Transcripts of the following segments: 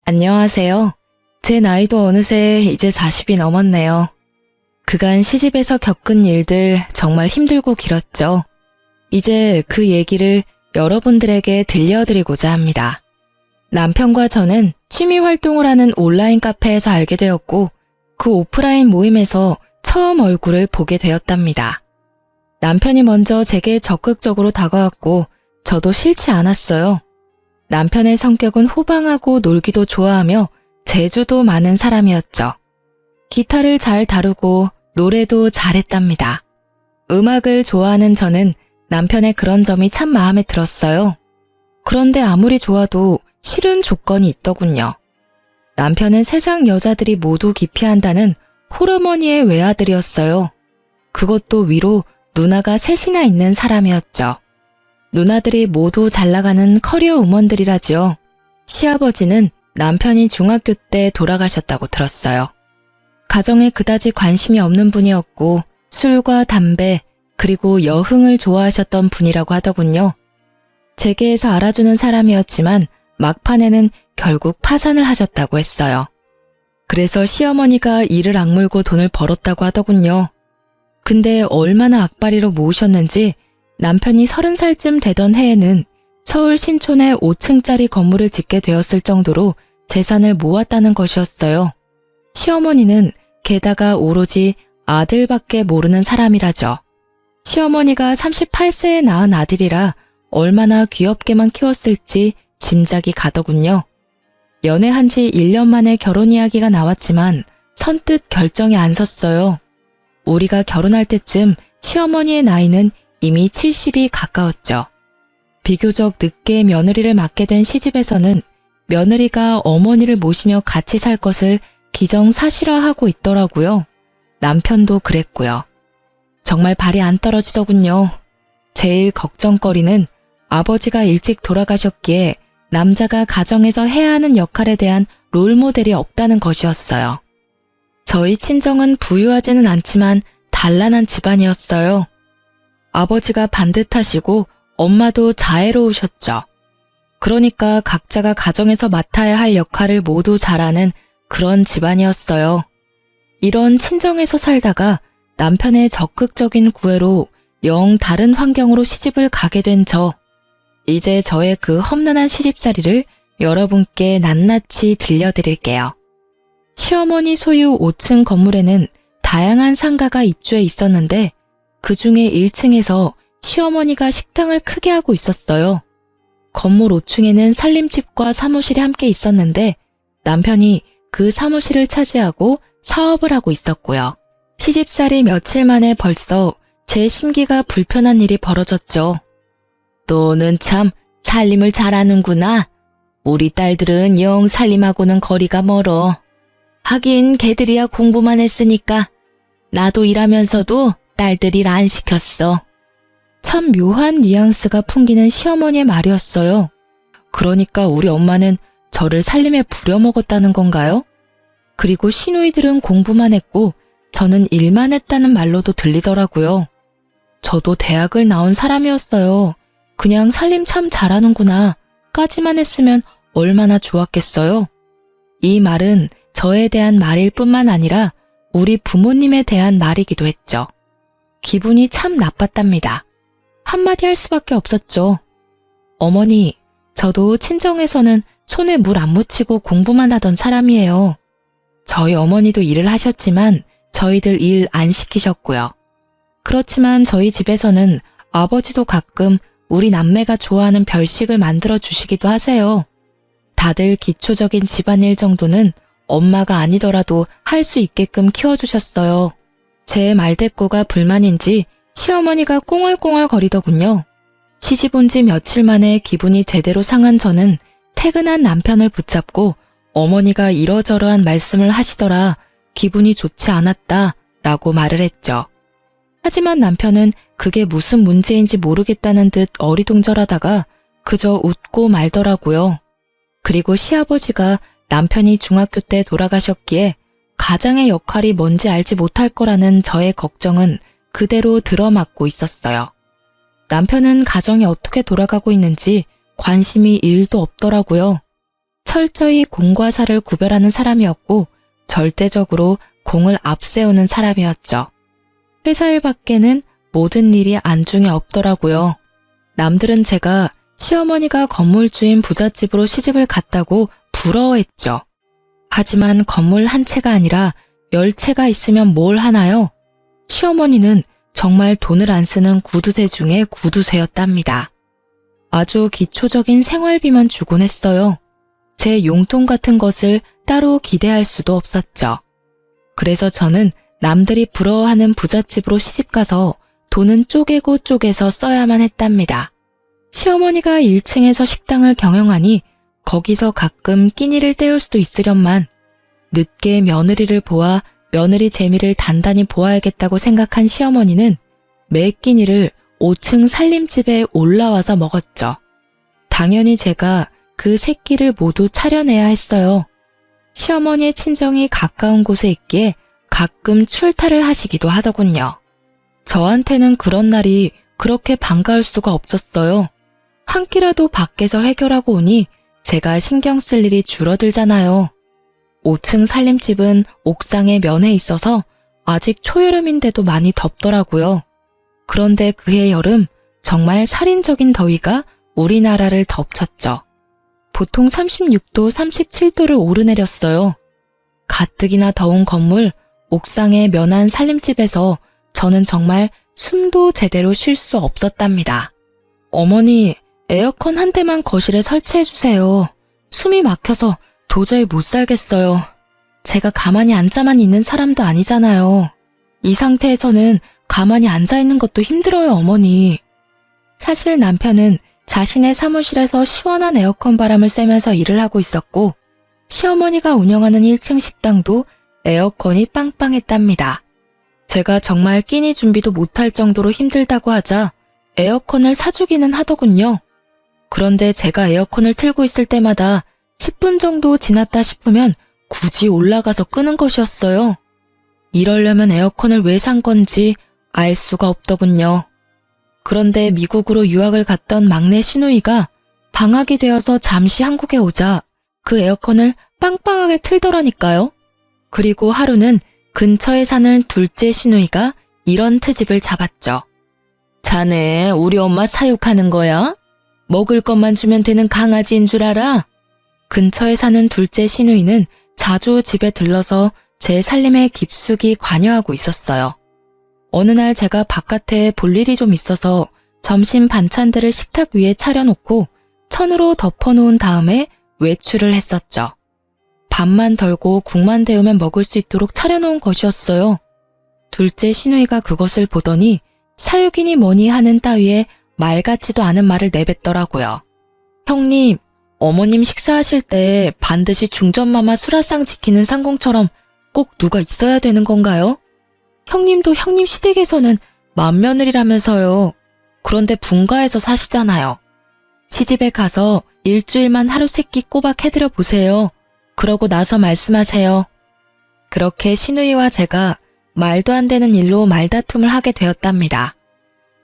안녕하세요. 제 나이도 어느새 이제 40이 넘었네요. 그간 시집에서 겪은 일들 정말 힘들고 길었죠. 이제 그 얘기를 여러분들에게 들려드리고자 합니다. 남편과 저는 취미 활동을 하는 온라인 카페에서 알게 되었고 그 오프라인 모임에서 처음 얼굴을 보게 되었답니다. 남편이 먼저 제게 적극적으로 다가왔고 저도 싫지 않았어요. 남편의 성격은 호방하고 놀기도 좋아하며 재주도 많은 사람이었죠. 기타를 잘 다루고 노래도 잘했답니다. 음악을 좋아하는 저는 남편의 그런 점이 참 마음에 들었어요. 그런데 아무리 좋아도 싫은 조건이 있더군요. 남편은 세상 여자들이 모두 기피한다는 홀어머니의 외아들이었어요. 그것도 위로 누나가 셋이나 있는 사람이었죠. 누나들이 모두 잘나가는 커리어 우먼들이라지요. 시아버지는 남편이 중학교 때 돌아가셨다고 들었어요. 가정에 그다지 관심이 없는 분이었고 술과 담배 그리고 여흥을 좋아하셨던 분이라고 하더군요. 재계에서 알아주는 사람이었지만 막판에는 결국 파산을 하셨다고 했어요. 그래서 시어머니가 이를 악물고 돈을 벌었다고 하더군요. 근데 얼마나 악바리로 모으셨는지 남편이 30살쯤 되던 해에는 서울 신촌에 5층짜리 건물을 짓게 되었을 정도로 재산을 모았다는 것이었어요. 시어머니는 게다가 오로지 아들밖에 모르는 사람이라죠. 시어머니가 38세에 낳은 아들이라 얼마나 귀엽게만 키웠을지 짐작이 가더군요. 연애한 지 1년 만에 결혼 이야기가 나왔지만 선뜻 결정이 안 섰어요. 우리가 결혼할 때쯤 시어머니의 나이는 이미 70이 가까웠죠. 비교적 늦게 며느리를 맡게 된 시집에서는 며느리가 어머니를 모시며 같이 살 것을 기정사실화하고 있더라고요. 남편도 그랬고요. 정말 발이 안 떨어지더군요. 제일 걱정거리는 아버지가 일찍 돌아가셨기에 남자가 가정에서 해야 하는 역할에 대한 롤모델이 없다는 것이었어요. 저희 친정은 부유하지는 않지만 단란한 집안이었어요. 아버지가 반듯하시고 엄마도 자애로우셨죠. 그러니까 각자가 가정에서 맡아야 할 역할을 모두 잘하는 그런 집안이었어요. 이런 친정에서 살다가 남편의 적극적인 구애로 영 다른 환경으로 시집을 가게 된 저. 이제 저의 그 험난한 시집살이를 여러분께 낱낱이 들려드릴게요. 시어머니 소유 5층 건물에는 다양한 상가가 입주해 있었는데 그 중에 1층에서 시어머니가 식당을 크게 하고 있었어요. 건물 5층에는 살림집과 사무실이 함께 있었는데 남편이 그 사무실을 차지하고 사업을 하고 있었고요. 시집살이 며칠 만에 벌써 제 심기가 불편한 일이 벌어졌죠. 너는 참 살림을 잘하는구나. 우리 딸들은 영 살림하고는 거리가 멀어. 하긴 걔들이야 공부만 했으니까. 나도 일하면서도 딸들 일 안 시켰어. 참 묘한 뉘앙스가 풍기는 시어머니의 말이었어요. 그러니까 우리 엄마는 저를 살림에 부려먹었다는 건가요? 그리고 시누이들은 공부만 했고 저는 일만 했다는 말로도 들리더라고요. 저도 대학을 나온 사람이었어요. 그냥 살림 참 잘하는구나 까지만 했으면 얼마나 좋았겠어요. 이 말은 저에 대한 말일 뿐만 아니라 우리 부모님에 대한 말이기도 했죠. 기분이 참 나빴답니다. 한마디 할 수밖에 없었죠. 어머니, 저도 친정에서는 손에 물 안 묻히고 공부만 하던 사람이에요. 저희 어머니도 일을 하셨지만 저희들 일 안 시키셨고요. 그렇지만 저희 집에서는 아버지도 가끔 우리 남매가 좋아하는 별식을 만들어 주시기도 하세요. 다들 기초적인 집안일 정도는 엄마가 아니더라도 할 수 있게끔 키워주셨어요. 제 말대꾸가 불만인지 시어머니가 꿍얼꿍얼 거리더군요. 시집 온 지 며칠 만에 기분이 제대로 상한 저는 퇴근한 남편을 붙잡고 어머니가 이러저러한 말씀을 하시더라 기분이 좋지 않았다 라고 말을 했죠. 하지만 남편은 그게 무슨 문제인지 모르겠다는 듯 어리둥절하다가 그저 웃고 말더라고요. 그리고 시아버지가 남편이 중학교 때 돌아가셨기에 가장의 역할이 뭔지 알지 못할 거라는 저의 걱정은 그대로 들어맞고 있었어요. 남편은 가정이 어떻게 돌아가고 있는지 관심이 1도 없더라고요. 철저히 공과 사를 구별하는 사람이었고 절대적으로 공을 앞세우는 사람이었죠. 회사 일 밖에는 모든 일이 안중에 없더라고요. 남들은 제가 시어머니가 건물주인 부잣집으로 시집을 갔다고 부러워했죠. 하지만 건물 한 채가 아니라 10채가 있으면 뭘 하나요? 시어머니는 정말 돈을 안 쓰는 구두쇠 중에 구두쇠였답니다. 아주 기초적인 생활비만 주곤 했어요. 제 용돈 같은 것을 따로 기대할 수도 없었죠. 그래서 저는 남들이 부러워하는 부잣집으로 시집가서 돈은 쪼개고 쪼개서 써야만 했답니다. 시어머니가 1층에서 식당을 경영하니 거기서 가끔 끼니를 때울 수도 있으련만 늦게 며느리를 보아 며느리 재미를 단단히 보아야겠다고 생각한 시어머니는 매 끼니를 5층 살림집에 올라와서 먹었죠. 당연히 제가 그 세 끼를 모두 차려내야 했어요. 시어머니의 친정이 가까운 곳에 있기에 가끔 출타를 하시기도 하더군요. 저한테는 그런 날이 그렇게 반가울 수가 없었어요. 한 끼라도 밖에서 해결하고 오니 제가 신경 쓸 일이 줄어들잖아요. 5층 살림집은 옥상에 면에 있어서 아직 초여름인데도 많이 덥더라고요. 그런데 그해 여름 정말 살인적인 더위가 우리나라를 덮쳤죠. 보통 36도, 37도를 오르내렸어요. 가뜩이나 더운 건물, 옥상의 면한 살림집에서 저는 정말 숨도 제대로 쉴 수 없었답니다. 어머니, 에어컨 한 대만 거실에 설치해주세요. 숨이 막혀서 도저히 못 살겠어요. 제가 가만히 앉아만 있는 사람도 아니잖아요. 이 상태에서는 가만히 앉아있는 것도 힘들어요, 어머니. 사실 남편은 자신의 사무실에서 시원한 에어컨 바람을 쐬면서 일을 하고 있었고 시어머니가 운영하는 1층 식당도 에어컨이 빵빵했답니다. 제가 정말 끼니 준비도 못할 정도로 힘들다고 하자 에어컨을 사주기는 하더군요. 그런데 제가 에어컨을 틀고 있을 때마다 10분 정도 지났다 싶으면 굳이 올라가서 끄는 것이었어요. 이러려면 에어컨을 왜 산 건지 알 수가 없더군요. 그런데 미국으로 유학을 갔던 막내 시누이가 방학이 되어서 잠시 한국에 오자 그 에어컨을 빵빵하게 틀더라니까요. 그리고 하루는 근처에 사는 둘째 시누이가 이런 트집을 잡았죠. 자네 우리 엄마 사육하는 거야? 먹을 것만 주면 되는 강아지인 줄 알아? 근처에 사는 둘째 시누이는 자주 집에 들러서 제 살림에 깊숙이 관여하고 있었어요. 어느 날 제가 바깥에 볼 일이 좀 있어서 점심 반찬들을 식탁 위에 차려놓고 천으로 덮어놓은 다음에 외출을 했었죠. 밥만 덜고 국만 데우면 먹을 수 있도록 차려놓은 것이었어요. 둘째 시누이가 그것을 보더니 사육이니 뭐니 하는 따위에 말 같지도 않은 말을 내뱉더라고요. 형님, 어머님 식사하실 때 반드시 중전마마 수라상 지키는 상공처럼 꼭 누가 있어야 되는 건가요? 형님도 형님 시댁에서는 맏며느리라면서요. 그런데 분가에서 사시잖아요. 시집에 가서 일주일만 하루 세끼 꼬박 해드려 보세요. 그러고 나서 말씀하세요. 그렇게 시누이와 제가 말도 안 되는 일로 말다툼을 하게 되었답니다.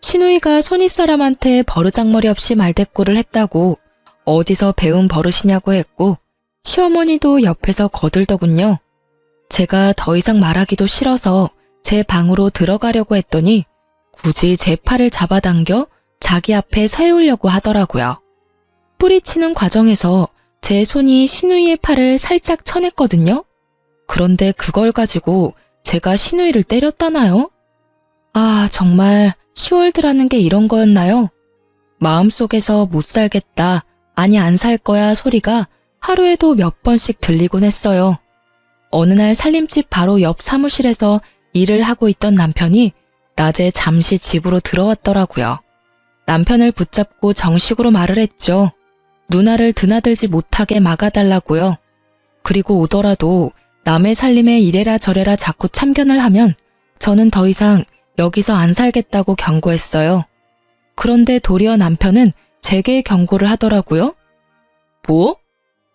시누이가 손윗사람한테 버르장머리 없이 말대꾸를 했다고 어디서 배운 버릇이냐고 했고 시어머니도 옆에서 거들더군요. 제가 더 이상 말하기도 싫어서 제 방으로 들어가려고 했더니 굳이 제 팔을 잡아당겨 자기 앞에 세우려고 하더라고요. 뿌리치는 과정에서 제 손이 시누이의 팔을 살짝 쳐냈거든요. 그런데 그걸 가지고 제가 시누이를 때렸다나요? 아, 정말 시월드라는 게 이런 거였나요? 마음속에서 못 살겠다, 아니 안 살 거야 소리가 하루에도 몇 번씩 들리곤 했어요. 어느 날 살림집 바로 옆 사무실에서 일을 하고 있던 남편이 낮에 잠시 집으로 들어왔더라고요. 남편을 붙잡고 정식으로 말을 했죠. 누나를 드나들지 못하게 막아달라고요. 그리고 오더라도 남의 살림에 이래라 저래라 자꾸 참견을 하면 저는 더 이상 여기서 안 살겠다고 경고했어요. 그런데 도리어 남편은 제게 경고를 하더라고요. 뭐?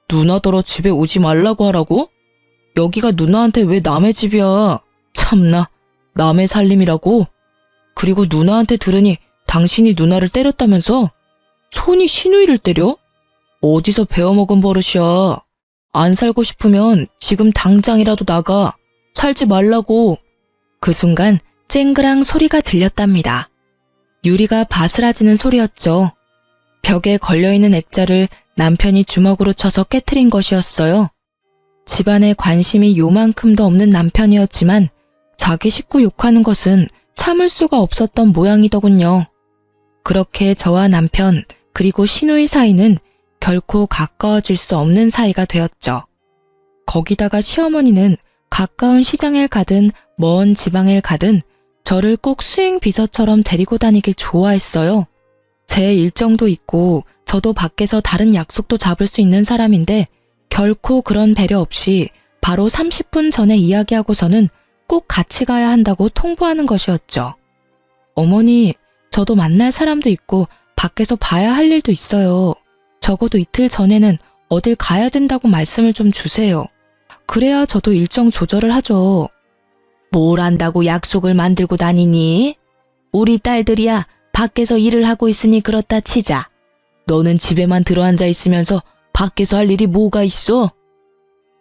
누나더러 집에 오지 말라고 하라고? 여기가 누나한테 왜 남의 집이야? 참나, 남의 살림이라고? 그리고 누나한테 들으니 당신이 누나를 때렸다면서? 손이 시누이를 때려? 어디서 배워먹은 버릇이야. 안 살고 싶으면 지금 당장이라도 나가. 살지 말라고. 그 순간 쨍그랑 소리가 들렸답니다. 유리가 바스라지는 소리였죠. 벽에 걸려있는 액자를 남편이 주먹으로 쳐서 깨트린 것이었어요. 집안에 관심이 요만큼도 없는 남편이었지만 자기 식구 욕하는 것은 참을 수가 없었던 모양이더군요. 그렇게 저와 남편 그리고 시누이 사이는 결코 가까워질 수 없는 사이가 되었죠. 거기다가 시어머니는 가까운 시장을 가든 먼 지방을 가든 저를 꼭 수행 비서처럼 데리고 다니길 좋아했어요. 제 일정도 있고 저도 밖에서 다른 약속도 잡을 수 있는 사람인데 결코 그런 배려 없이 바로 30분 전에 이야기하고서는 꼭 같이 가야 한다고 통보하는 것이었죠. 어머니, 저도 만날 사람도 있고 밖에서 봐야 할 일도 있어요. 적어도 이틀 전에는 어딜 가야 된다고 말씀을 좀 주세요. 그래야 저도 일정 조절을 하죠. 뭘 안다고 약속을 만들고 다니니? 우리 딸들이야 밖에서 일을 하고 있으니 그렇다 치자. 너는 집에만 들어앉아 있으면서 밖에서 할 일이 뭐가 있어?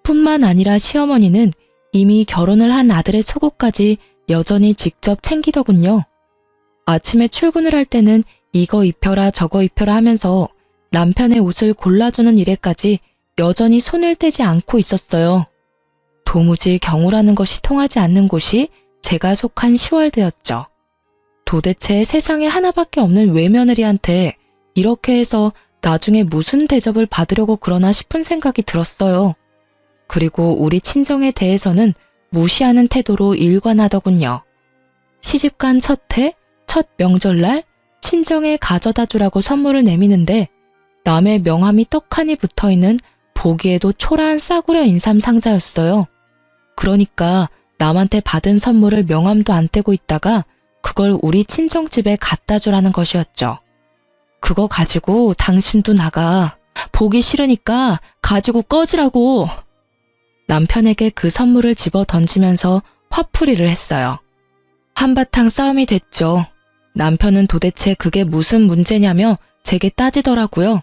뿐만 아니라 시어머니는 이미 결혼을 한 아들의 속옷까지 여전히 직접 챙기더군요. 아침에 출근을 할 때는 이거 입혀라 저거 입혀라 하면서 남편의 옷을 골라주는 일에까지 여전히 손을 떼지 않고 있었어요. 도무지 경우라는 것이 통하지 않는 곳이 제가 속한 10월대였죠. 도대체 세상에 하나밖에 없는 외며느리한테 이렇게 해서 나중에 무슨 대접을 받으려고 그러나 싶은 생각이 들었어요. 그리고 우리 친정에 대해서는 무시하는 태도로 일관하더군요. 시집간 첫 해, 첫 명절날 친정에 가져다 주라고 선물을 내미는데 남의 명함이 떡하니 붙어있는 보기에도 초라한 싸구려 인삼 상자였어요. 그러니까 남한테 받은 선물을 명함도 안 떼고 있다가 그걸 우리 친정집에 갖다 주라는 것이었죠. 그거 가지고 당신도 나가. 보기 싫으니까 가지고 꺼지라고. 남편에게 그 선물을 집어 던지면서 화풀이를 했어요. 한바탕 싸움이 됐죠. 남편은 도대체 그게 무슨 문제냐며 제게 따지더라고요.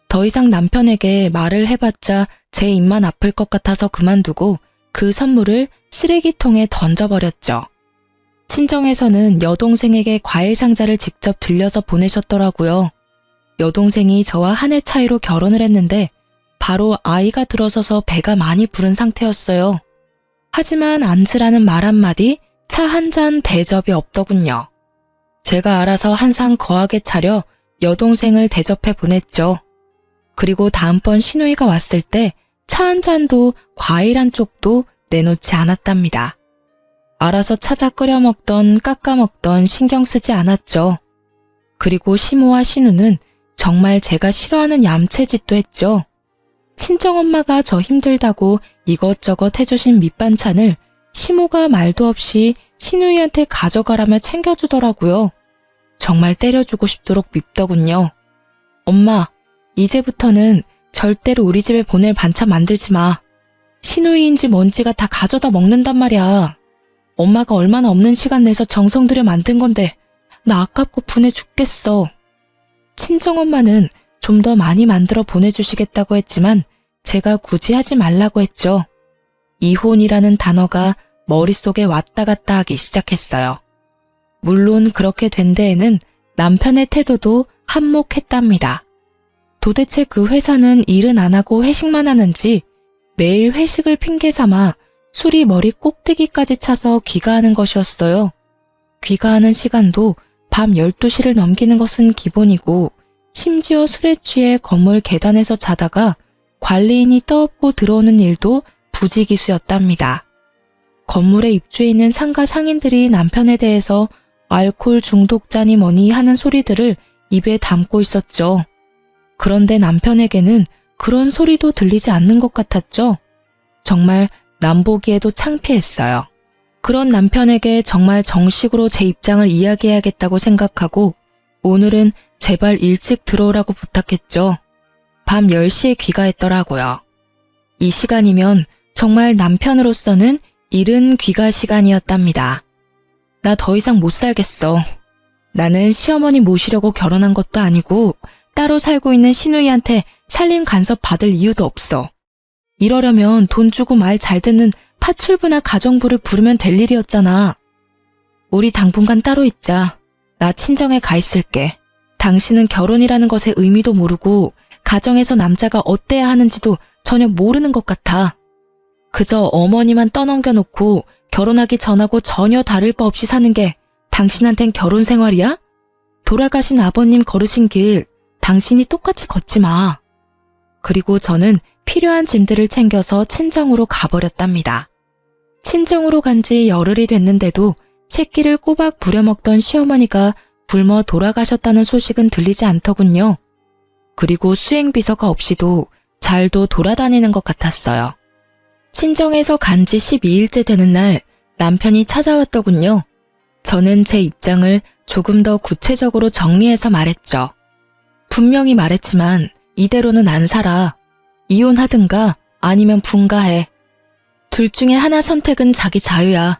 더 이상 남편에게 말을 해봤자 제 입만 아플 것 같아서 그만두고 그 선물을 쓰레기통에 던져버렸죠. 친정에서는 여동생에게 과일 상자를 직접 들려서 보내셨더라고요. 여동생이 저와 한 해 차이로 결혼을 했는데 바로 아이가 들어서서 배가 많이 부른 상태였어요. 하지만 앉으라는 말 한마디, 차 한 잔 대접이 없더군요. 제가 알아서 한 상 거하게 차려 여동생을 대접해 보냈죠. 그리고 다음번 시누이가 왔을 때 차 한 잔도 과일 한 쪽도 내놓지 않았답니다. 알아서 찾아 끓여 먹던 깎아 먹던 신경 쓰지 않았죠. 그리고 시모와 시누는 정말 제가 싫어하는 얌체짓도 했죠. 친정엄마가 저 힘들다고 이것저것 해주신 밑반찬을 시모가 말도 없이 시누이한테 가져가라며 챙겨주더라고요. 정말 때려주고 싶도록 밉더군요. 엄마, 이제부터는 절대로 우리 집에 보낼 반찬 만들지 마. 시누이인지 뭔지가 다 가져다 먹는단 말이야. 엄마가 얼마나 없는 시간 내서 정성 들여 만든 건데 나 아깝고 분해 죽겠어. 친정엄마는 좀 더 많이 만들어 보내주시겠다고 했지만 제가 굳이 하지 말라고 했죠. 이혼이라는 단어가 머릿속에 왔다 갔다 하기 시작했어요. 물론 그렇게 된 데에는 남편의 태도도 한몫했답니다. 도대체 그 회사는 일은 안 하고 회식만 하는지 매일 회식을 핑계 삼아 술이 머리 꼭대기까지 차서 귀가하는 것이었어요. 귀가하는 시간도 밤 12시를 넘기는 것은 기본이고 심지어 술에 취해 건물 계단에서 자다가 관리인이 떠엎고 들어오는 일도 부지기수였답니다. 건물에 입주해 있는 상가 상인들이 남편에 대해서 알코올 중독자니 뭐니 하는 소리들을 입에 담고 있었죠. 그런데 남편에게는 그런 소리도 들리지 않는 것 같았죠. 정말 남 보기에도 창피했어요. 그런 남편에게 정말 정식으로 제 입장을 이야기해야겠다고 생각하고 오늘은 제발 일찍 들어오라고 부탁했죠. 밤 10시에 귀가했더라고요. 이 시간이면 정말 남편으로서는 이른 귀가 시간이었답니다. 나 더 이상 못 살겠어. 나는 시어머니 모시려고 결혼한 것도 아니고 따로 살고 있는 시누이한테 살림 간섭 받을 이유도 없어. 이러려면 돈 주고 말 잘 듣는 파출부나 가정부를 부르면 될 일이었잖아. 우리 당분간 따로 있자. 나 친정에 가 있을게. 당신은 결혼이라는 것의 의미도 모르고 가정에서 남자가 어때야 하는지도 전혀 모르는 것 같아. 그저 어머니만 떠넘겨놓고 결혼하기 전하고 전혀 다를 바 없이 사는 게 당신한텐 결혼 생활이야? 돌아가신 아버님 걸으신 길 당신이 똑같이 걷지 마. 그리고 저는 필요한 짐들을 챙겨서 친정으로 가버렸답니다. 친정으로 간 지 열흘이 됐는데도 새끼를 꼬박 부려먹던 시어머니가 굶어 돌아가셨다는 소식은 들리지 않더군요. 그리고 수행비서가 없이도 잘도 돌아다니는 것 같았어요. 친정에서 간 지 12일째 되는 날 남편이 찾아왔더군요. 저는 제 입장을 조금 더 구체적으로 정리해서 말했죠. 분명히 말했지만 이대로는 안 살아. 이혼하든가 아니면 분가해. 둘 중에 하나 선택은 자기 자유야.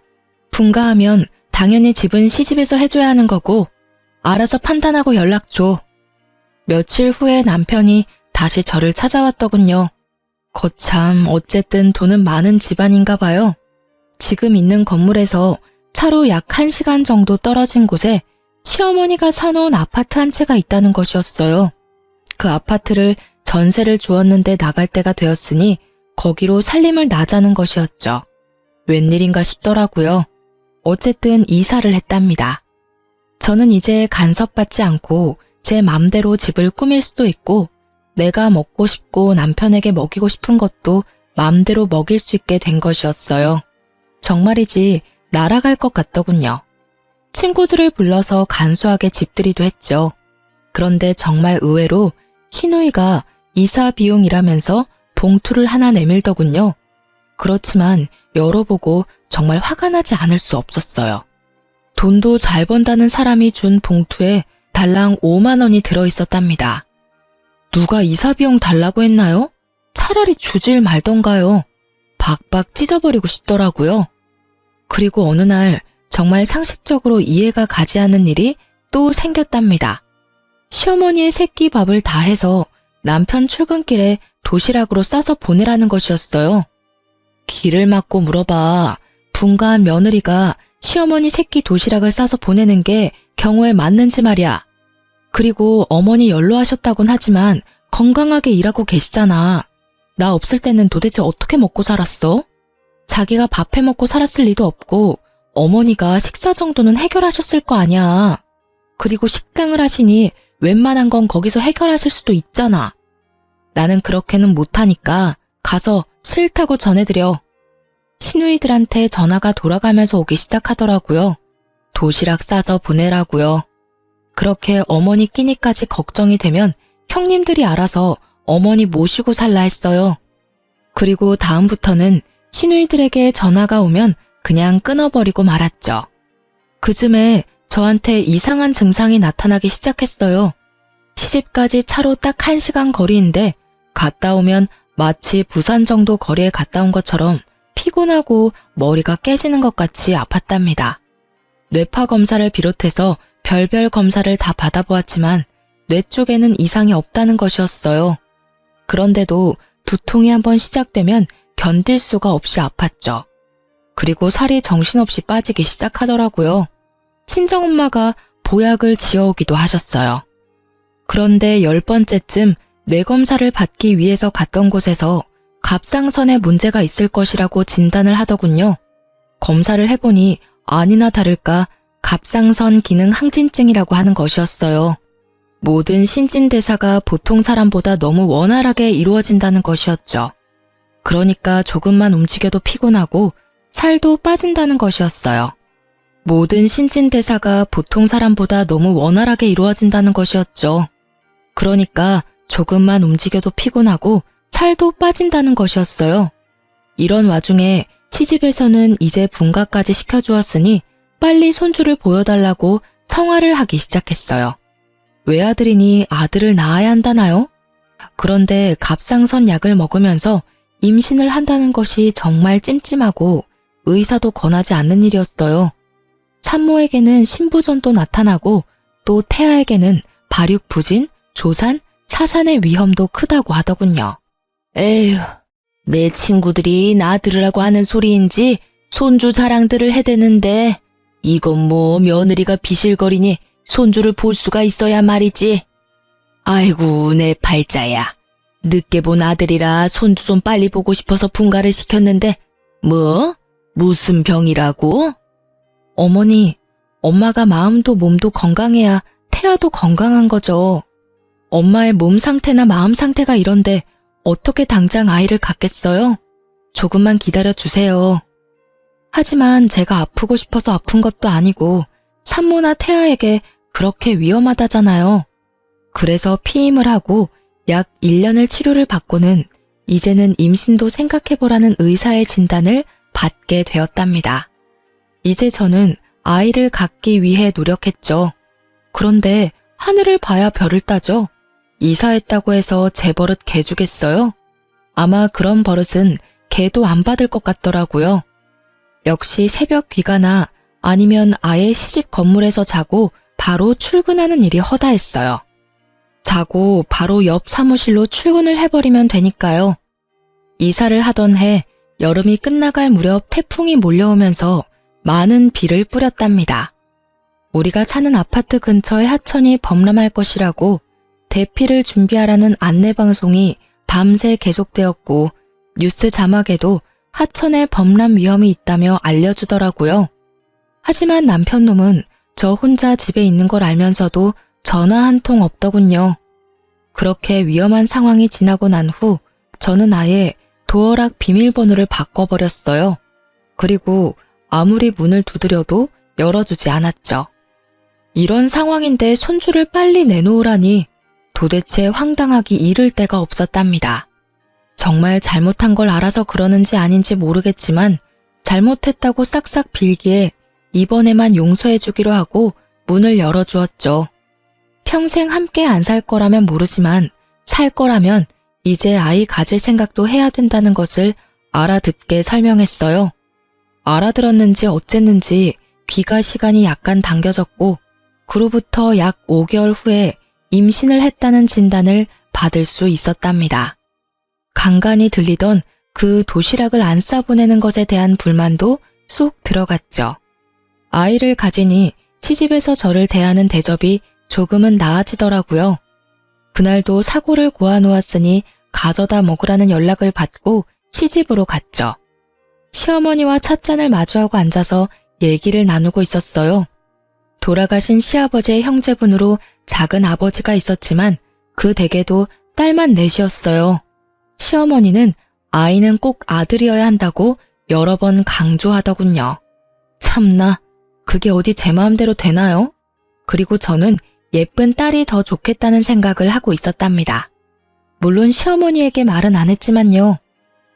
분가하면 당연히 집은 시집에서 해줘야 하는 거고 알아서 판단하고 연락 줘. 며칠 후에 남편이 다시 저를 찾아왔더군요. 거참 어쨌든 돈은 많은 집안인가 봐요. 지금 있는 건물에서 차로 약 1시간 정도 떨어진 곳에 시어머니가 사놓은 아파트 한 채가 있다는 것이었어요. 그 아파트를 전세를 주었는데 나갈 때가 되었으니 거기로 살림을 나자는 것이었죠. 웬일인가 싶더라고요. 어쨌든 이사를 했답니다. 저는 이제 간섭받지 않고 제 맘대로 집을 꾸밀 수도 있고 내가 먹고 싶고 남편에게 먹이고 싶은 것도 맘대로 먹일 수 있게 된 것이었어요. 정말이지 날아갈 것 같더군요. 친구들을 불러서 간소하게 집들이도 했죠. 그런데 정말 의외로 시누이가 이사 비용이라면서 봉투를 하나 내밀더군요. 그렇지만 열어보고 정말 화가 나지 않을 수 없었어요. 돈도 잘 번다는 사람이 준 봉투에 달랑 5만 원이 들어있었답니다. 누가 이사 비용 달라고 했나요? 차라리 주질 말던가요. 박박 찢어버리고 싶더라고요. 그리고 어느 날 정말 상식적으로 이해가 가지 않는 일이 또 생겼답니다. 시어머니의 새끼 밥을 다 해서 남편 출근길에 도시락으로 싸서 보내라는 것이었어요. 길을 막고 물어봐. 분가한 며느리가 시어머니 새끼 도시락을 싸서 보내는 게 경우에 맞는지 말이야. 그리고 어머니 연로하셨다곤 하지만 건강하게 일하고 계시잖아. 나 없을 때는 도대체 어떻게 먹고 살았어? 자기가 밥 해먹고 살았을 리도 없고 어머니가 식사 정도는 해결하셨을 거 아니야. 그리고 식당을 하시니 웬만한 건 거기서 해결하실 수도 있잖아. 나는 그렇게는 못하니까 가서 싫다고 전해드려. 시누이들한테 전화가 돌아가면서 오기 시작하더라고요. 도시락 싸서 보내라고요. 그렇게 어머니 끼니까지 걱정이 되면 형님들이 알아서 어머니 모시고 살라 했어요. 그리고 다음부터는 시누이들에게 전화가 오면 그냥 끊어버리고 말았죠. 그쯤에 저한테 이상한 증상이 나타나기 시작했어요. 시집까지 차로 딱 1시간 거리인데 갔다 오면 마치 부산 정도 거리에 갔다 온 것처럼 피곤하고 머리가 깨지는 것 같이 아팠답니다. 뇌파 검사를 비롯해서 별별 검사를 다 받아보았지만 뇌 쪽에는 이상이 없다는 것이었어요. 그런데도 두통이 한번 시작되면 견딜 수가 없이 아팠죠. 그리고 살이 정신없이 빠지기 시작하더라고요. 친정엄마가 보약을 지어오기도 하셨어요. 그런데 10번째쯤 뇌검사를 받기 위해서 갔던 곳에서 갑상선에 문제가 있을 것이라고 진단을 하더군요. 검사를 해보니 아니나 다를까 갑상선 기능 항진증이라고 하는 것이었어요. 모든 신진대사가 보통 사람보다 너무 원활하게 이루어진다는 것이었죠. 그러니까 조금만 움직여도 피곤하고 살도 빠진다는 것이었어요. 모든 신진대사가 보통 사람보다 너무 원활하게 이루어진다는 것이었죠. 그러니까 조금만 움직여도 피곤하고 살도 빠진다는 것이었어요. 이런 와중에 시집에서는 이제 분가까지 시켜주었으니 빨리 손주를 보여달라고 성화를 하기 시작했어요. 외아들이니 아들을 낳아야 한다나요? 그런데 갑상선 약을 먹으면서 임신을 한다는 것이 정말 찜찜하고 의사도 권하지 않는 일이었어요. 산모에게는 신부전도 나타나고 또 태아에게는 발육부진, 조산, 사산의 위험도 크다고 하더군요. 에휴, 내 친구들이 나 들으라고 하는 소리인지 손주 자랑들을 해대는데 이건 뭐 며느리가 비실거리니 손주를 볼 수가 있어야 말이지. 아이고 내 팔자야. 늦게 본 아들이라 손주 좀 빨리 보고 싶어서 분가를 시켰는데 뭐? 무슨 병이라고? 어머니, 엄마가 마음도 몸도 건강해야 태아도 건강한 거죠. 엄마의 몸 상태나 마음 상태가 이런데 어떻게 당장 아이를 갖겠어요? 조금만 기다려 주세요. 하지만 제가 아프고 싶어서 아픈 것도 아니고 산모나 태아에게 그렇게 위험하다잖아요. 그래서 피임을 하고 약 1년을 치료를 받고는 이제는 임신도 생각해보라는 의사의 진단을 받게 되었답니다. 이제 저는 아이를 갖기 위해 노력했죠. 그런데 하늘을 봐야 별을 따죠. 이사했다고 해서 제 버릇 개 주겠어요? 아마 그런 버릇은 개도 안 받을 것 같더라고요. 역시 새벽 귀가나 아니면 아예 시집 건물에서 자고 바로 출근하는 일이 허다했어요. 자고 바로 옆 사무실로 출근을 해버리면 되니까요. 이사를 하던 해 여름이 끝나갈 무렵 태풍이 몰려오면서 많은 비를 뿌렸답니다. 우리가 사는 아파트 근처에 하천이 범람할 것이라고 대피를 준비하라는 안내방송이 밤새 계속되었고 뉴스 자막에도 하천에 범람 위험이 있다며 알려주더라고요. 하지만 남편놈은 저 혼자 집에 있는 걸 알면서도 전화 한 통 없더군요. 그렇게 위험한 상황이 지나고 난 후 저는 아예 도어락 비밀번호를 바꿔버렸어요. 그리고 아무리 문을 두드려도 열어주지 않았죠. 이런 상황인데 손주를 빨리 내놓으라니 도대체 황당하기 이를 데가 없었답니다. 정말 잘못한 걸 알아서 그러는지 아닌지 모르겠지만 잘못했다고 싹싹 빌기에 이번에만 용서해주기로 하고 문을 열어주었죠. 평생 함께 안 살 거라면 모르지만 살 거라면 이제 아이 가질 생각도 해야 된다는 것을 알아듣게 설명했어요. 알아들었는지 어쨌는지 귀가 시간이 약간 당겨졌고 그로부터 약 5개월 후에 임신을 했다는 진단을 받을 수 있었답니다. 간간히 들리던 그 도시락을 안 싸보내는 것에 대한 불만도 쏙 들어갔죠. 아이를 가지니 시집에서 저를 대하는 대접이 조금은 나아지더라고요. 그날도 사고를 고아놓았으니 가져다 먹으라는 연락을 받고 시집으로 갔죠. 시어머니와 찻잔을 마주하고 앉아서 얘기를 나누고 있었어요. 돌아가신 시아버지의 형제분으로 작은 아버지가 있었지만 그 댁에도 딸만 넷이었어요. 시어머니는 아이는 꼭 아들이어야 한다고 여러 번 강조하더군요. 참나, 그게 어디 제 마음대로 되나요? 그리고 저는 예쁜 딸이 더 좋겠다는 생각을 하고 있었답니다. 물론 시어머니에게 말은 안 했지만요.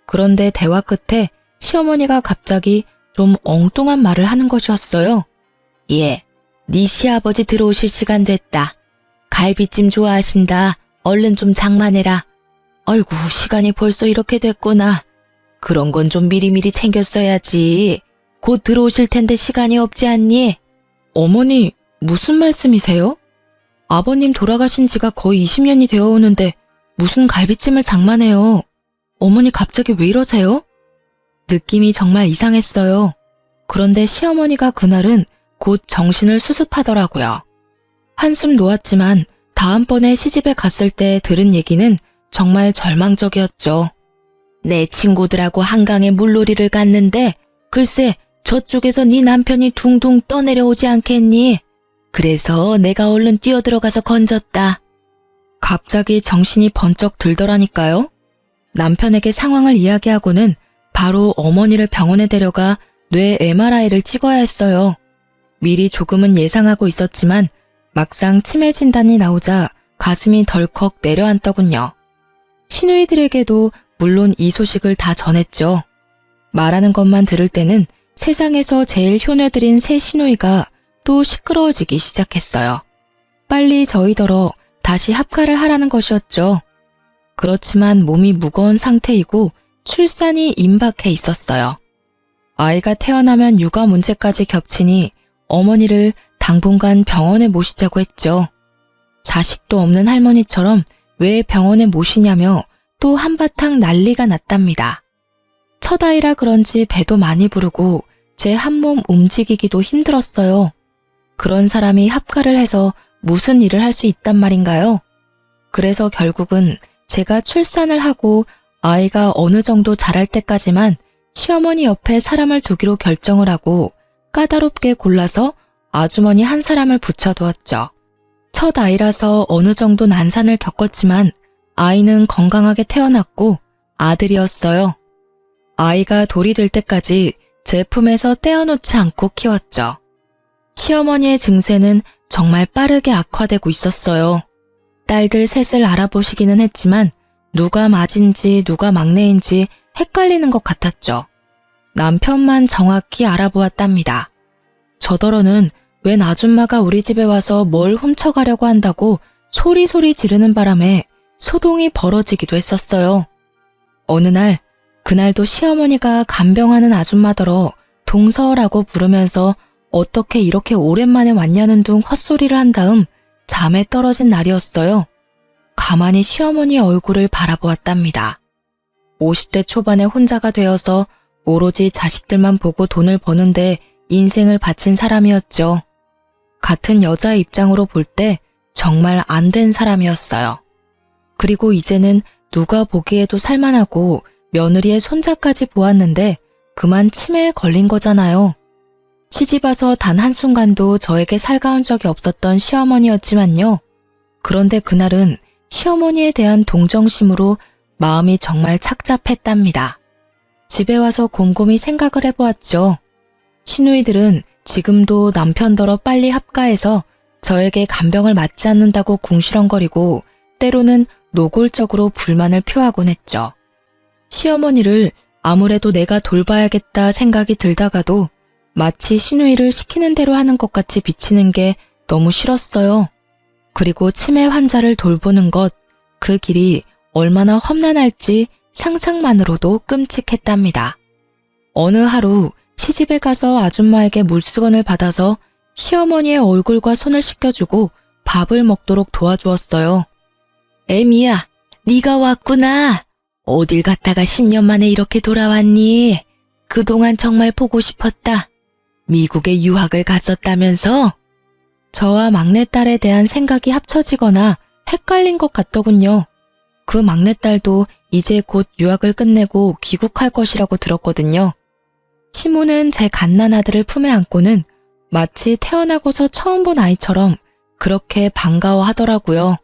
그런데 대화 끝에 시어머니가 갑자기 좀 엉뚱한 말을 하는 것이었어요. 예, 네 시아버지 들어오실 시간 됐다. 갈비찜 좋아하신다. 얼른 좀 장만해라. 아이고, 시간이 벌써 이렇게 됐구나. 그런 건 좀 미리미리 챙겼어야지. 곧 들어오실 텐데 시간이 없지 않니? 어머니, 무슨 말씀이세요? 아버님 돌아가신 지가 거의 20년이 되어 오는데 무슨 갈비찜을 장만해요. 어머니 갑자기 왜 이러세요? 느낌이 정말 이상했어요. 그런데 시어머니가 그날은 곧 정신을 수습하더라고요. 한숨 놓았지만 다음번에 시집에 갔을 때 들은 얘기는 정말 절망적이었죠. 내 친구들하고 한강에 물놀이를 갔는데 글쎄 저쪽에서 네 남편이 둥둥 떠내려오지 않겠니? 그래서 내가 얼른 뛰어들어가서 건졌다. 갑자기 정신이 번쩍 들더라니까요. 남편에게 상황을 이야기하고는 바로 어머니를 병원에 데려가 뇌 MRI를 찍어야 했어요. 미리 조금은 예상하고 있었지만 막상 치매 진단이 나오자 가슴이 덜컥 내려앉더군요. 시누이들에게도 물론 이 소식을 다 전했죠. 말하는 것만 들을 때는 세상에서 제일 효녀들인 새 시누이가 또 시끄러워지기 시작했어요. 빨리 저희더러 다시 합가를 하라는 것이었죠. 그렇지만 몸이 무거운 상태이고 출산이 임박해 있었어요. 아이가 태어나면 육아 문제까지 겹치니 어머니를 당분간 병원에 모시자고 했죠. 자식도 없는 할머니처럼 왜 병원에 모시냐며 또 한바탕 난리가 났답니다. 첫 아이라 그런지 배도 많이 부르고 제 한몸 움직이기도 힘들었어요. 그런 사람이 합가를 해서 무슨 일을 할 수 있단 말인가요? 그래서 결국은 제가 출산을 하고 아이가 어느 정도 자랄 때까지만 시어머니 옆에 사람을 두기로 결정을 하고 까다롭게 골라서 아주머니 한 사람을 붙여두었죠. 첫 아이라서 어느 정도 난산을 겪었지만 아이는 건강하게 태어났고 아들이었어요. 아이가 돌이 될 때까지 제 품에서 떼어놓지 않고 키웠죠. 시어머니의 증세는 정말 빠르게 악화되고 있었어요. 딸들 셋을 알아보시기는 했지만 누가 맏인지 누가 막내인지 헷갈리는 것 같았죠. 남편만 정확히 알아보았답니다. 저더러는 웬 아줌마가 우리 집에 와서 뭘 훔쳐가려고 한다고 소리소리 지르는 바람에 소동이 벌어지기도 했었어요. 어느 날, 그날도 시어머니가 간병하는 아줌마더러 동서라고 부르면서 어떻게 이렇게 오랜만에 왔냐는 둥 헛소리를 한 다음 잠에 떨어진 날이었어요. 가만히 시어머니의 얼굴을 바라보았답니다. 50대 초반에 혼자가 되어서 오로지 자식들만 보고 돈을 버는데 인생을 바친 사람이었죠. 같은 여자의 입장으로 볼 때 정말 안 된 사람이었어요. 그리고 이제는 누가 보기에도 살만하고 며느리의 손자까지 보았는데 그만 치매에 걸린 거잖아요. 시집와서 단 한순간도 저에게 살가운 적이 없었던 시어머니였지만요. 그런데 그날은 시어머니에 대한 동정심으로 마음이 정말 착잡했답니다. 집에 와서 곰곰이 생각을 해보았죠. 시누이들은 지금도 남편더러 빨리 합가해서 저에게 간병을 맞지 않는다고 궁시렁거리고 때로는 노골적으로 불만을 표하곤 했죠. 시어머니를 아무래도 내가 돌봐야겠다 생각이 들다가도 마치 시누이를 시키는 대로 하는 것 같이 비치는 게 너무 싫었어요. 그리고 치매 환자를 돌보는 것, 그 길이 얼마나 험난할지 상상만으로도 끔찍했답니다. 어느 하루 시집에 가서 아줌마에게 물수건을 받아서 시어머니의 얼굴과 손을 씻겨주고 밥을 먹도록 도와주었어요. 애미야, 네가 왔구나. 어딜 갔다가 10년 만에 이렇게 돌아왔니? 그동안 정말 보고 싶었다. 미국에 유학을 갔었다면서? 저와 막내딸에 대한 생각이 합쳐지거나 헷갈린 것 같더군요. 그 막내딸도 이제 곧 유학을 끝내고 귀국할 것이라고 들었거든요. 시모는 제 갓난아들을 품에 안고는 마치 태어나고서 처음 본 아이처럼 그렇게 반가워하더라고요.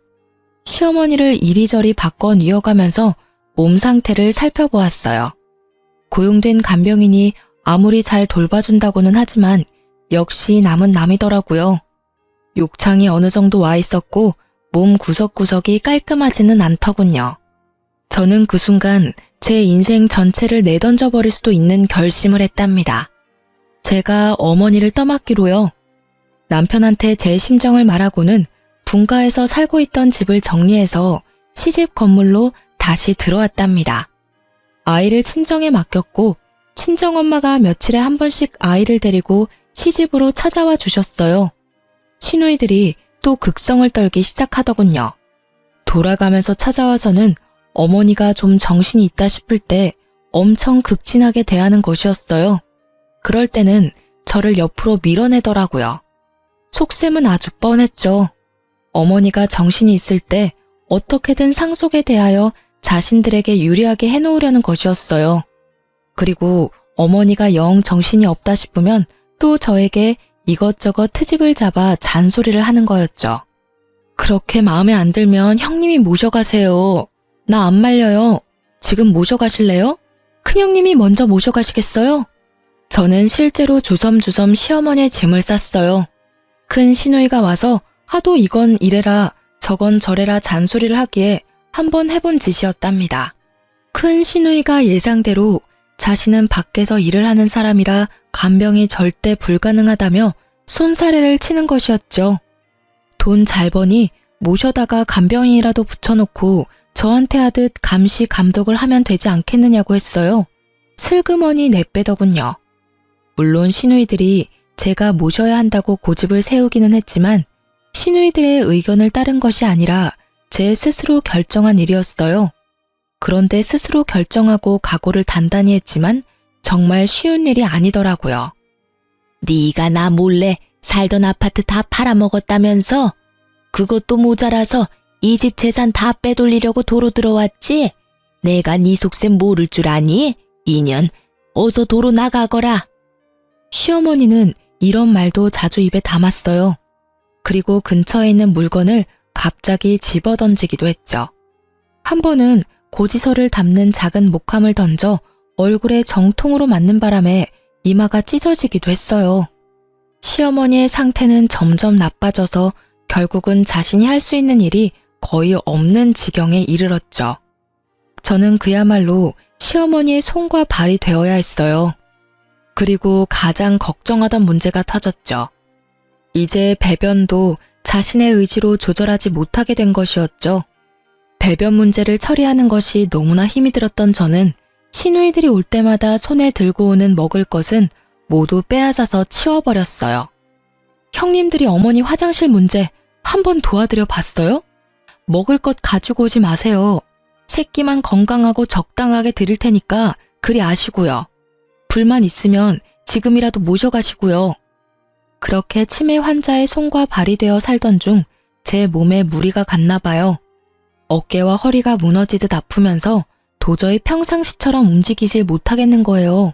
시어머니를 이리저리 바꿔 뉘어가면서 몸 상태를 살펴보았어요. 고용된 간병인이 아무리 잘 돌봐준다고는 하지만 역시 남은 남이더라고요. 욕창이 어느 정도 와 있었고 몸 구석구석이 깔끔하지는 않더군요. 저는 그 순간 제 인생 전체를 내던져버릴 수도 있는 결심을 했답니다. 제가 어머니를 떠맡기로요. 남편한테 제 심정을 말하고는 분가에서 살고 있던 집을 정리해서 시집 건물로 다시 들어왔답니다. 아이를 친정에 맡겼고 친정엄마가 며칠에 한 번씩 아이를 데리고 시집으로 찾아와 주셨어요. 시누이들이 또 극성을 떨기 시작하더군요. 돌아가면서 찾아와서는 어머니가 좀 정신이 있다 싶을 때 엄청 극진하게 대하는 것이었어요. 그럴 때는 저를 옆으로 밀어내더라고요. 속셈은 아주 뻔했죠. 어머니가 정신이 있을 때 어떻게든 상속에 대하여 자신들에게 유리하게 해놓으려는 것이었어요. 그리고 어머니가 영 정신이 없다 싶으면 또 저에게 이것저것 트집을 잡아 잔소리를 하는 거였죠. 그렇게 마음에 안 들면 형님이 모셔가세요. 나 안 말려요. 지금 모셔가실래요? 큰형님이 먼저 모셔가시겠어요? 저는 실제로 주섬주섬 시어머니의 짐을 쌌어요. 큰 시누이가 와서 하도 이건 이래라 저건 저래라 잔소리를 하기에 한번 해본 짓이었답니다. 큰 시누이가 예상대로 자신은 밖에서 일을 하는 사람이라 간병이 절대 불가능하다며 손사래를 치는 것이었죠. 돈 잘 버니 모셔다가 간병인이라도 붙여놓고 저한테 하듯 감시 감독을 하면 되지 않겠느냐고 했어요. 슬그머니 내빼더군요. 물론 시누이들이 제가 모셔야 한다고 고집을 세우기는 했지만 시누이들의 의견을 따른 것이 아니라 제 스스로 결정한 일이었어요. 그런데 스스로 결정하고 각오를 단단히 했지만 정말 쉬운 일이 아니더라고요. 네가 나 몰래 살던 아파트 다 팔아먹었다면서? 그것도 모자라서 이 집 재산 다 빼돌리려고 도로 들어왔지? 내가 네 속셈 모를 줄 아니? 인연, 어서 도로 나가거라. 시어머니는 이런 말도 자주 입에 담았어요. 그리고 근처에 있는 물건을 갑자기 집어던지기도 했죠. 한 번은 고지서를 담는 작은 목함을 던져 얼굴에 정통으로 맞는 바람에 이마가 찢어지기도 했어요. 시어머니의 상태는 점점 나빠져서 결국은 자신이 할 수 있는 일이 거의 없는 지경에 이르렀죠. 저는 그야말로 시어머니의 손과 발이 되어야 했어요. 그리고 가장 걱정하던 문제가 터졌죠. 이제 배변도 자신의 의지로 조절하지 못하게 된 것이었죠. 배변 문제를 처리하는 것이 너무나 힘이 들었던 저는 시누이들이 올 때마다 손에 들고 오는 먹을 것은 모두 빼앗아서 치워버렸어요. 형님들이 어머니 화장실 문제 한번 도와드려 봤어요? 먹을 것 가지고 오지 마세요. 새끼만 건강하고 적당하게 드릴 테니까 그리 아시고요. 불만 있으면 지금이라도 모셔가시고요. 그렇게 치매 환자의 손과 발이 되어 살던 중 제 몸에 무리가 갔나 봐요. 어깨와 허리가 무너지듯 아프면서 도저히 평상시처럼 움직이질 못하겠는 거예요.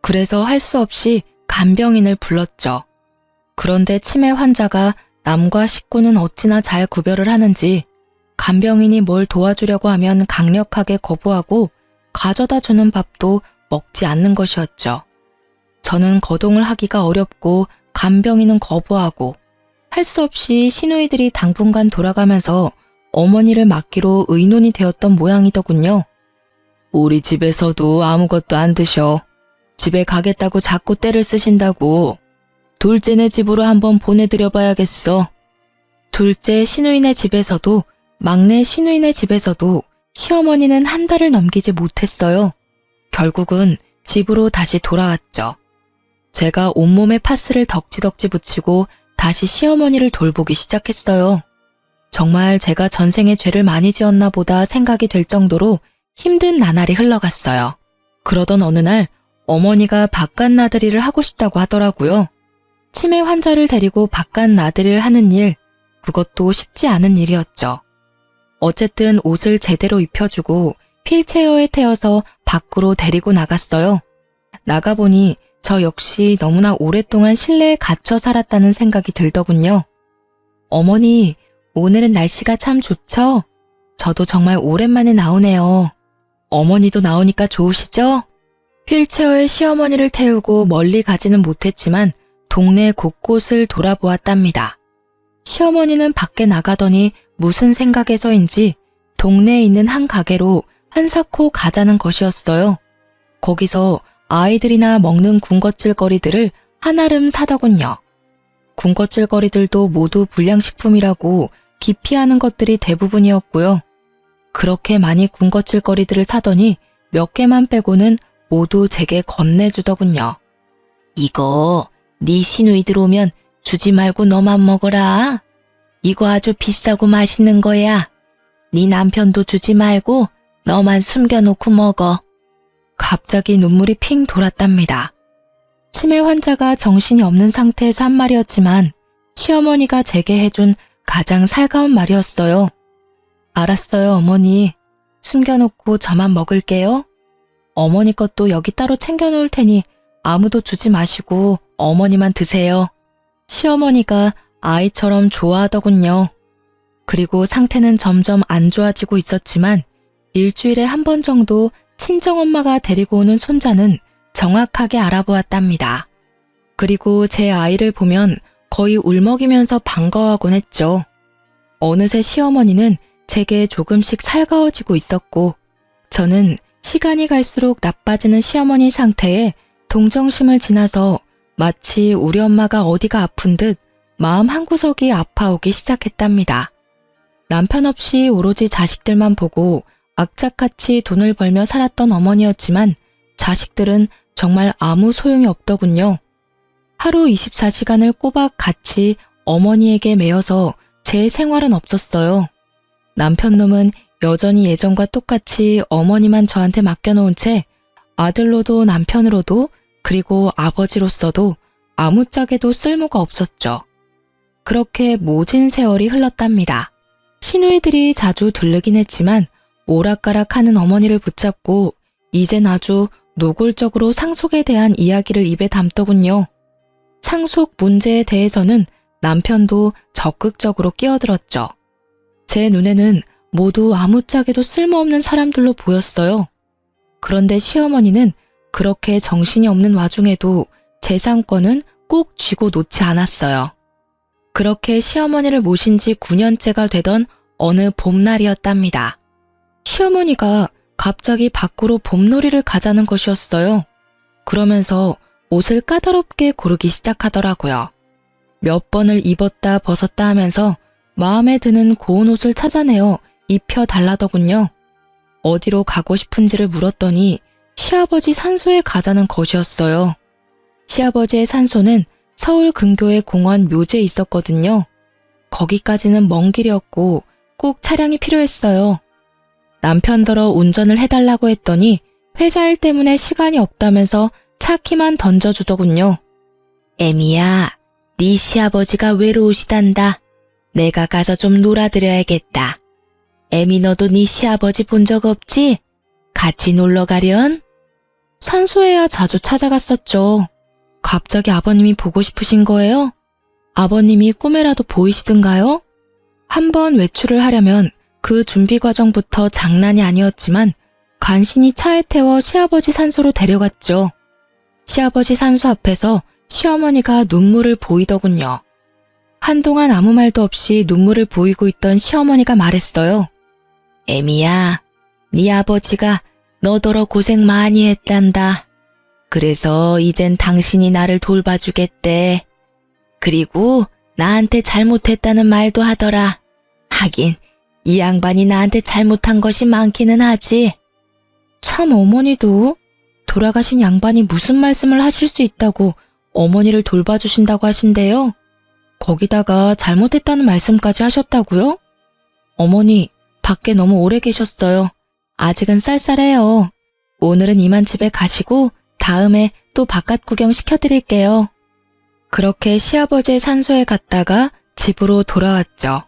그래서 할 수 없이 간병인을 불렀죠. 그런데 치매 환자가 남과 식구는 어찌나 잘 구별을 하는지 간병인이 뭘 도와주려고 하면 강력하게 거부하고 가져다 주는 밥도 먹지 않는 것이었죠. 저는 거동을 하기가 어렵고 간병인은 거부하고 할 수 없이 시누이들이 당분간 돌아가면서 어머니를 맡기로 의논이 되었던 모양이더군요. 우리 집에서도 아무것도 안 드셔. 집에 가겠다고 자꾸 떼를 쓰신다고. 둘째네 집으로 한번 보내드려 봐야겠어. 둘째 시누이네 집에서도 막내 시누이네 집에서도 시어머니는 한 달을 넘기지 못했어요. 결국은 집으로 다시 돌아왔죠. 제가 온몸에 파스를 덕지덕지 붙이고 다시 시어머니를 돌보기 시작했어요. 정말 제가 전생에 죄를 많이 지었나 보다 생각이 될 정도로 힘든 나날이 흘러갔어요. 그러던 어느 날 어머니가 바깥 나들이를 하고 싶다고 하더라고요. 치매 환자를 데리고 바깥 나들이를 하는 일, 그것도 쉽지 않은 일이었죠. 어쨌든 옷을 제대로 입혀주고 휠체어에 태워서 밖으로 데리고 나갔어요. 나가보니 저 역시 너무나 오랫동안 실내에 갇혀 살았다는 생각이 들더군요. 어머니, 오늘은 날씨가 참 좋죠? 저도 정말 오랜만에 나오네요. 어머니도 나오니까 좋으시죠? 휠체어에 시어머니를 태우고 멀리 가지는 못했지만 동네 곳곳을 돌아보았답니다. 시어머니는 밖에 나가더니 무슨 생각에서인지 동네에 있는 한 가게로 한사코 가자는 것이었어요. 거기서 아이들이나 먹는 군것질거리들을 한아름 사더군요. 군것질거리들도 모두 불량식품이라고 기피하는 것들이 대부분이었고요. 그렇게 많이 군것질거리들을 사더니 몇 개만 빼고는 모두 제게 건네주더군요. 이거 네 시누이들 오면 주지 말고 너만 먹어라. 이거 아주 비싸고 맛있는 거야. 네 남편도 주지 말고 너만 숨겨놓고 먹어. 갑자기 눈물이 핑 돌았답니다. 치매 환자가 정신이 없는 상태에서 한 말이었지만 시어머니가 제게 해준 가장 살가운 말이었어요. 알았어요, 어머니. 숨겨놓고 저만 먹을게요. 어머니 것도 여기 따로 챙겨놓을 테니 아무도 주지 마시고 어머니만 드세요. 시어머니가 아이처럼 좋아하더군요. 그리고 상태는 점점 안 좋아지고 있었지만 일주일에 한 번 정도 친정엄마가 데리고 오는 손자는 정확하게 알아보았답니다. 그리고 제 아이를 보면 거의 울먹이면서 반가워하곤 했죠. 어느새 시어머니는 제게 조금씩 살가워지고 있었고 저는 시간이 갈수록 나빠지는 시어머니 상태에 동정심을 지나서 마치 우리 엄마가 어디가 아픈 듯 마음 한구석이 아파오기 시작했답니다. 남편 없이 오로지 자식들만 보고 악착같이 돈을 벌며 살았던 어머니였지만 자식들은 정말 아무 소용이 없더군요. 하루 24시간을 꼬박 같이 어머니에게 매여서 제 생활은 없었어요. 남편 놈은 여전히 예전과 똑같이 어머니만 저한테 맡겨놓은 채 아들로도 남편으로도 그리고 아버지로서도 아무짝에도 쓸모가 없었죠. 그렇게 모진 세월이 흘렀답니다. 시누이들이 자주 들르긴 했지만 오락가락하는 어머니를 붙잡고 이젠 아주 노골적으로 상속에 대한 이야기를 입에 담더군요. 상속 문제에 대해서는 남편도 적극적으로 끼어들었죠. 제 눈에는 모두 아무짝에도 쓸모없는 사람들로 보였어요. 그런데 시어머니는 그렇게 정신이 없는 와중에도 재산권은 꼭 쥐고 놓지 않았어요. 그렇게 시어머니를 모신 지 9년째가 되던 어느 봄날이었답니다. 시어머니가 갑자기 밖으로 봄놀이를 가자는 것이었어요. 그러면서 옷을 까다롭게 고르기 시작하더라고요. 몇 번을 입었다 벗었다 하면서 마음에 드는 고운 옷을 찾아내어 입혀달라더군요. 어디로 가고 싶은지를 물었더니 시아버지 산소에 가자는 것이었어요. 시아버지의 산소는 서울 근교의 공원 묘지에 있었거든요. 거기까지는 먼 길이었고 꼭 차량이 필요했어요. 남편더러 운전을 해달라고 했더니 회사 일 때문에 시간이 없다면서 차 키만 던져주더군요. 애미야, 네 시아버지가 외로우시단다. 내가 가서 좀 놀아드려야겠다. 애미 너도 네 시아버지 본 적 없지? 같이 놀러 가련? 산소에야 자주 찾아갔었죠. 갑자기 아버님이 보고 싶으신 거예요? 아버님이 꿈에라도 보이시든가요? 한번 외출을 하려면 그 준비 과정부터 장난이 아니었지만 간신히 차에 태워 시아버지 산소로 데려갔죠. 시아버지 산소 앞에서 시어머니가 눈물을 보이더군요. 한동안 아무 말도 없이 눈물을 보이고 있던 시어머니가 말했어요. 애미야, 네 아버지가 너더러 고생 많이 했단다. 그래서 이젠 당신이 나를 돌봐주겠대. 그리고 나한테 잘못했다는 말도 하더라. 하긴 이 양반이 나한테 잘못한 것이 많기는 하지. 참 어머니도 돌아가신 양반이 무슨 말씀을 하실 수 있다고 어머니를 돌봐주신다고 하신대요. 거기다가 잘못했다는 말씀까지 하셨다고요? 어머니, 밖에 너무 오래 계셨어요. 아직은 쌀쌀해요. 오늘은 이만 집에 가시고 다음에 또 바깥 구경 시켜드릴게요. 그렇게 시아버지의 산소에 갔다가 집으로 돌아왔죠.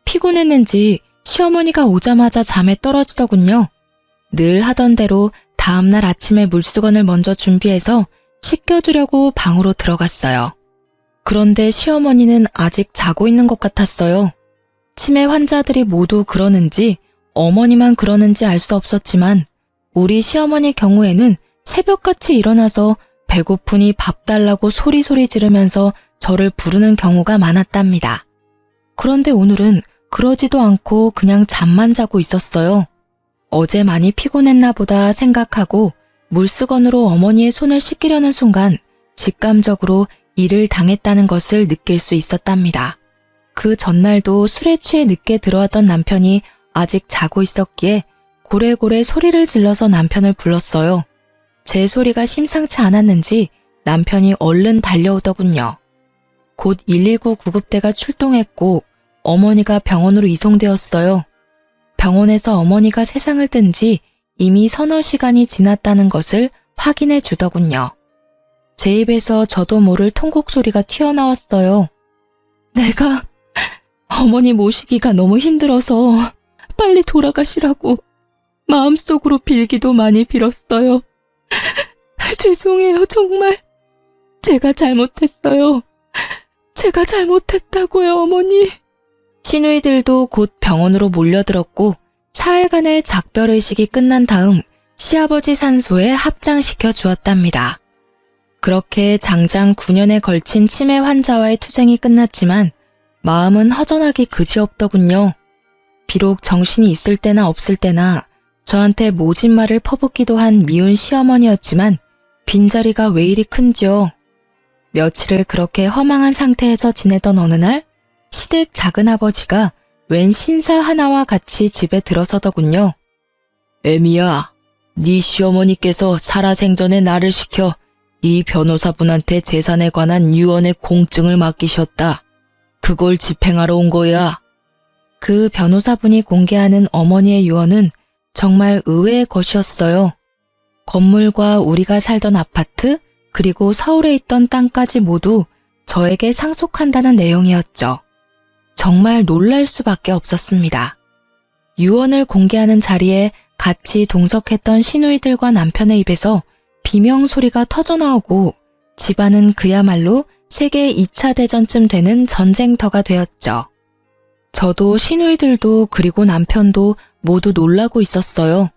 피곤했는지 시어머니가 오자마자 잠에 떨어지더군요. 늘 하던 대로 다음날 아침에 물수건을 먼저 준비해서 씻겨주려고 방으로 들어갔어요. 그런데 시어머니는 아직 자고 있는 것 같았어요. 치매 환자들이 모두 그러는지 어머니만 그러는지 알 수 없었지만 우리 시어머니 경우에는 새벽같이 일어나서 배고프니 밥 달라고 소리소리 지르면서 저를 부르는 경우가 많았답니다. 그런데 오늘은 그러지도 않고 그냥 잠만 자고 있었어요. 어제 많이 피곤했나 보다 생각하고 물수건으로 어머니의 손을 씻기려는 순간 직감적으로 일을 당했다는 것을 느낄 수 있었답니다. 그 전날도 술에 취해 늦게 들어왔던 남편이 아직 자고 있었기에 고래고래 소리를 질러서 남편을 불렀어요. 제 소리가 심상치 않았는지 남편이 얼른 달려오더군요. 곧 119 구급대가 출동했고 어머니가 병원으로 이송되었어요. 병원에서 어머니가 세상을 뜬 지 이미 서너 시간이 지났다는 것을 확인해 주더군요. 제 입에서 저도 모를 통곡 소리가 튀어나왔어요. 내가 어머니 모시기가 너무 힘들어서 빨리 돌아가시라고 마음속으로 빌기도 많이 빌었어요. 죄송해요, 정말. 제가 잘못했어요. 제가 잘못했다고요, 어머니. 시누이들도 곧 병원으로 몰려들었고 사흘간의 작별의식이 끝난 다음 시아버지 산소에 합장시켜 주었답니다. 그렇게 장장 9년에 걸친 치매 환자와의 투쟁이 끝났지만 마음은 허전하기 그지없더군요. 비록 정신이 있을 때나 없을 때나 저한테 모진 말을 퍼붓기도 한 미운 시어머니였지만 빈자리가 왜 이리 큰지요. 며칠을 그렇게 허망한 상태에서 지내던 어느 날 시댁 작은아버지가 웬 신사 하나와 같이 집에 들어서더군요. 애미야, 네 시어머니께서 살아생전에 나를 시켜 이 변호사분한테 재산에 관한 유언의 공증을 맡기셨다. 그걸 집행하러 온 거야. 그 변호사분이 공개하는 어머니의 유언은 정말 의외의 것이었어요. 건물과 우리가 살던 아파트, 그리고 서울에 있던 땅까지 모두 저에게 상속한다는 내용이었죠. 정말 놀랄 수밖에 없었습니다. 유언을 공개하는 자리에 같이 동석했던 시누이들과 남편의 입에서 비명 소리가 터져나오고 집안은 그야말로 세계 2차 대전쯤 되는 전쟁터가 되었죠. 저도 시누이들도 그리고 남편도 모두 놀라고 있었어요.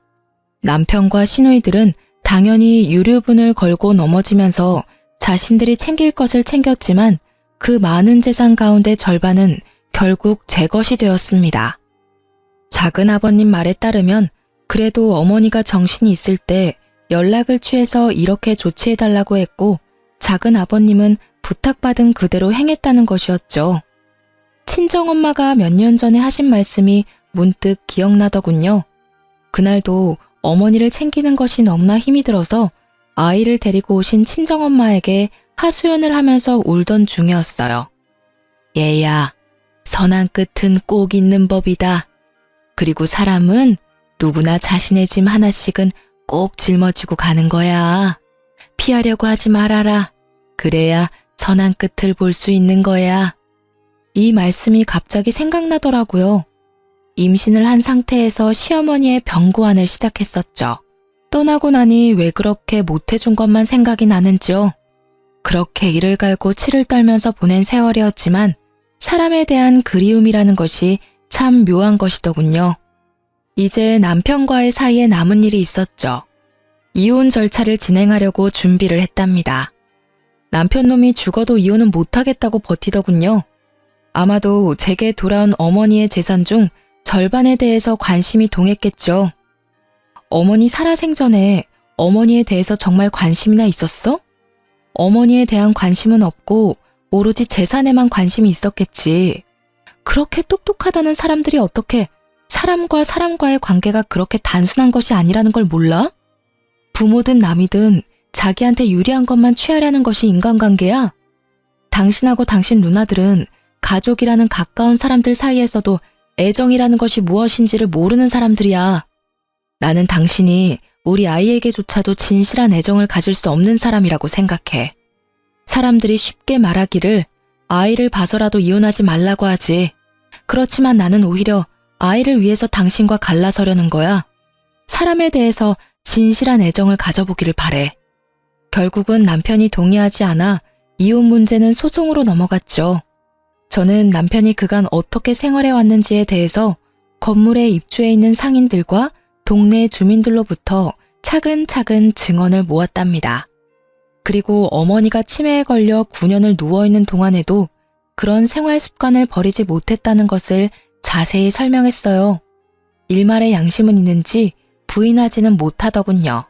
남편과 시누이들은 당연히 유류분을 걸고 넘어지면서 자신들이 챙길 것을 챙겼지만 그 많은 재산 가운데 절반은 결국 제 것이 되었습니다. 작은 아버님 말에 따르면 그래도 어머니가 정신이 있을 때 연락을 취해서 이렇게 조치해달라고 했고 작은 아버님은 부탁받은 그대로 행했다는 것이었죠. 친정엄마가 몇 년 전에 하신 말씀이 문득 기억나더군요. 그날도 어머니를 챙기는 것이 너무나 힘이 들어서 아이를 데리고 오신 친정엄마에게 하소연을 하면서 울던 중이었어요. 얘야, 선한 끝은 꼭 있는 법이다. 그리고 사람은 누구나 자신의 짐 하나씩은 꼭 짊어지고 가는 거야. 피하려고 하지 말아라. 그래야 선한 끝을 볼 수 있는 거야. 이 말씀이 갑자기 생각나더라고요. 임신을 한 상태에서 시어머니의 병고안을 시작했었죠. 떠나고 나니 왜 그렇게 못해준 것만 생각이 나는지요. 그렇게 이를 갈고 치를 떨면서 보낸 세월이었지만 사람에 대한 그리움이라는 것이 참 묘한 것이더군요. 이제 남편과의 사이에 남은 일이 있었죠. 이혼 절차를 진행하려고 준비를 했답니다. 남편 놈이 죽어도 이혼은 못하겠다고 버티더군요. 아마도 제게 돌아온 어머니의 재산 중 절반에 대해서 관심이 동했겠죠. 어머니 살아생전에 어머니에 대해서 정말 관심이나 있었어? 어머니에 대한 관심은 없고 오로지 재산에만 관심이 있었겠지. 그렇게 똑똑하다는 사람들이 어떻게 사람과 사람과의 관계가 그렇게 단순한 것이 아니라는 걸 몰라? 부모든 남이든 자기한테 유리한 것만 취하려는 것이 인간관계야? 당신하고 당신 누나들은 가족이라는 가까운 사람들 사이에서도 애정이라는 것이 무엇인지를 모르는 사람들이야. 나는 당신이 우리 아이에게조차도 진실한 애정을 가질 수 없는 사람이라고 생각해. 사람들이 쉽게 말하기를 아이를 봐서라도 이혼하지 말라고 하지. 그렇지만 나는 오히려 아이를 위해서 당신과 갈라서려는 거야. 사람에 대해서 진실한 애정을 가져보기를 바래. 결국은 남편이 동의하지 않아 이혼 문제는 소송으로 넘어갔죠. 저는 남편이 그간 어떻게 생활해왔는지에 대해서 건물에 입주해 있는 상인들과 동네 주민들로부터 차근차근 증언을 모았답니다. 그리고 어머니가 치매에 걸려 9년을 누워있는 동안에도 그런 생활 습관을 버리지 못했다는 것을 자세히 설명했어요. 일말의 양심은 있는지 부인하지는 못하더군요.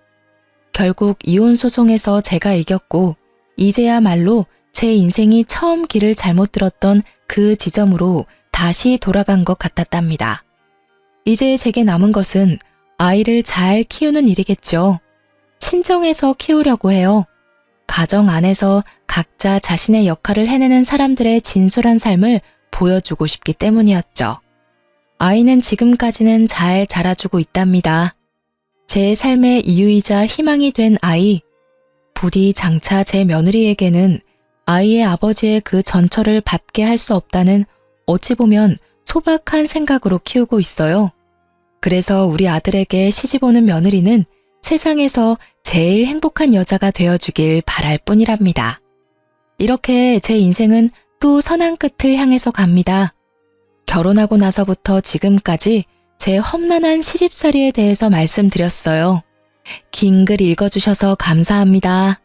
결국 이혼 소송에서 제가 이겼고 이제야말로 제 인생이 처음 길을 잘못 들었던 그 지점으로 다시 돌아간 것 같았답니다. 이제 제게 남은 것은 아이를 잘 키우는 일이겠죠. 친정에서 키우려고 해요. 가정 안에서 각자 자신의 역할을 해내는 사람들의 진솔한 삶을 보여주고 싶기 때문이었죠. 아이는 지금까지는 잘 자라주고 있답니다. 제 삶의 이유이자 희망이 된 아이. 부디 장차 제 며느리에게는 아이의 아버지의 그 전처를 밟게 할 수 없다는 어찌 보면 소박한 생각으로 키우고 있어요. 그래서 우리 아들에게 시집 오는 며느리는 세상에서 제일 행복한 여자가 되어주길 바랄 뿐이랍니다. 이렇게 제 인생은 또 선한 끝을 향해서 갑니다. 결혼하고 나서부터 지금까지 제 험난한 시집살이에 대해서 말씀드렸어요. 긴 글 읽어주셔서 감사합니다.